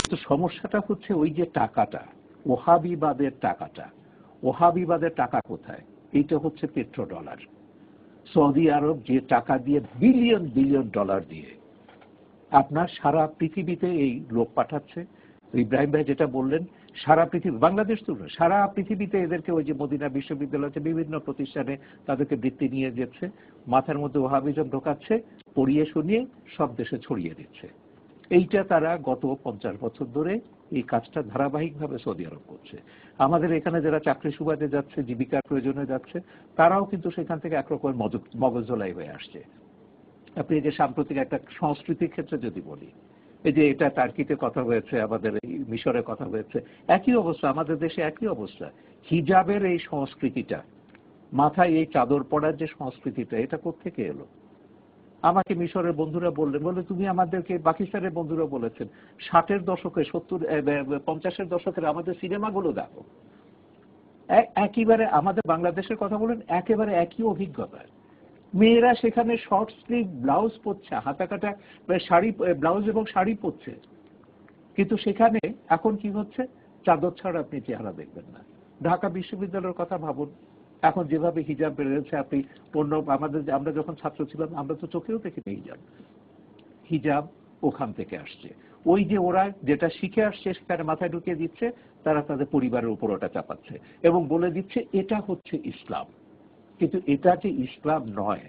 কিন্তু সমস্যাটা হচ্ছে ওই যে টাকাটা, ওহাবিবাদের টাকা কোথায়? এইটা হচ্ছে পেট্রোডলার। সৌদি আরব যে টাকা দিয়ে বিলিয়ন বিলিয়ন ডলার দিয়ে আপনার সারা পৃথিবীতে এই লোক পাঠাচ্ছে। ইব্রাহিম ভাই যেটা বললেন, সারা পৃথিবী, বাংলাদেশ তো নয়, সারা পৃথিবীতে এদেরকে ওই যে মদিনা বিশ্ববিদ্যালয়তে বিভিন্ন প্রতিষ্ঠানে তাদেরকে বৃত্তি নিয়ে যাচ্ছে, মাথার মধ্যে ওহাবিজম ঢোকাচ্ছে, পড়িয়ে শুনিয়ে সব দেশে ছড়িয়ে দিচ্ছে। এইটা তারা গত 50 বছর ধরে এই কাজটা ধারাবাহিকভাবে সৌদি আরব করছে। আমাদের এখানে যারা চাকরি সুবাদে যাচ্ছে, জীবিকার প্রয়োজনে যাচ্ছে, তারাও কিন্তু সেখান থেকে একরকম মগজধোলাই হয়ে আসছে। আপনি এই যে সাম্প্রতিক একটা সংস্কৃতির ক্ষেত্রে যদি বলি, এই যে এটা টার্কিতে কথা হয়েছে, আমাদের এই মিশরে কথা হয়েছে, একই অবস্থা, আমাদের দেশে একই অবস্থা। হিজাবের এই সংস্কৃতিটা, মাথায় এই চাদর পড়ার যে সংস্কৃতিটা, এটা কোত্থেকে এলো? আমাকে মিশরের বন্ধুরা বললেন, বলে তুমি আমাদেরকে, পাকিস্তানের বন্ধুরা বলেছেন 60-এর দশকে, 50-এর দশকের আমাদের সিনেমাগুলো দেখো। একেবারে আমাদের বাংলাদেশের কথা বলেন, একেবারে একই অভিজ্ঞতা। মেয়েরা সেখানে শর্ট স্লিভ ব্লাউজ পরছে, হাতা কাটা শাড়ি, ব্লাউজ এবং শাড়ি পরছে, কিন্তু সেখানে এখন কি হচ্ছে? চাদর ছাড়া আপনি চেহারা দেখবেন না। ঢাকা বিশ্ববিদ্যালয়ের কথা ভাবুন, এখন যেভাবে হিজাব বেড়েছে, আপনি অন্য আমরা যখন ছাত্র ছিলাম আমরা তো চোখেও দেখিনি হিজাব। হিজাব ওখান থেকে আসছে। ওই যে ওরা যেটা শিখে আসছে সেখানে মাথায় ঢুকিয়ে দিচ্ছে, তারা তাদের পরিবারের উপর ওটা চাপাচ্ছে এবং বলে দিচ্ছে এটা হচ্ছে ইসলাম। কিন্তু এটা যে ইসলাম নয়,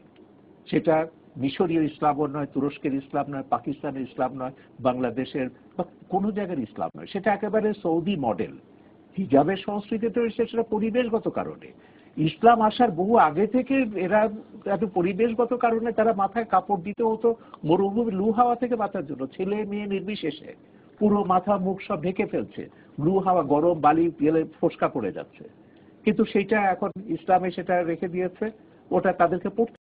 সেটা মিশরীয় ইসলামও নয়, তুরস্কের ইসলাম নয়, পাকিস্তানের ইসলাম নয়, বাংলাদেশের বা কোনো জায়গার ইসলাম নয়, সেটা একেবারে সৌদি মডেল। হিজাবের সংস্কৃতিতে সেটা পরিবেশগত কারণে। ইসলাম আসার বহু আগে থেকে এরা এত পরিবেশগত কারণে তারা মাথায় কাপড় দিতে হতো মরুভূমি লু হাওয়া থেকে বাঁচার জন্য, ছেলে মেয়ে নির্বিশেষে পুরো মাথা মুখ সব ঢেকে ফেলছে, লু হাওয়া, গরম বালি গেলে ফোসকা পড়ে যাচ্ছে। কিন্তু সেটা এখন ইসলামে সেটা রেখে দিয়েছে, ওটা তাদেরকে পড়তে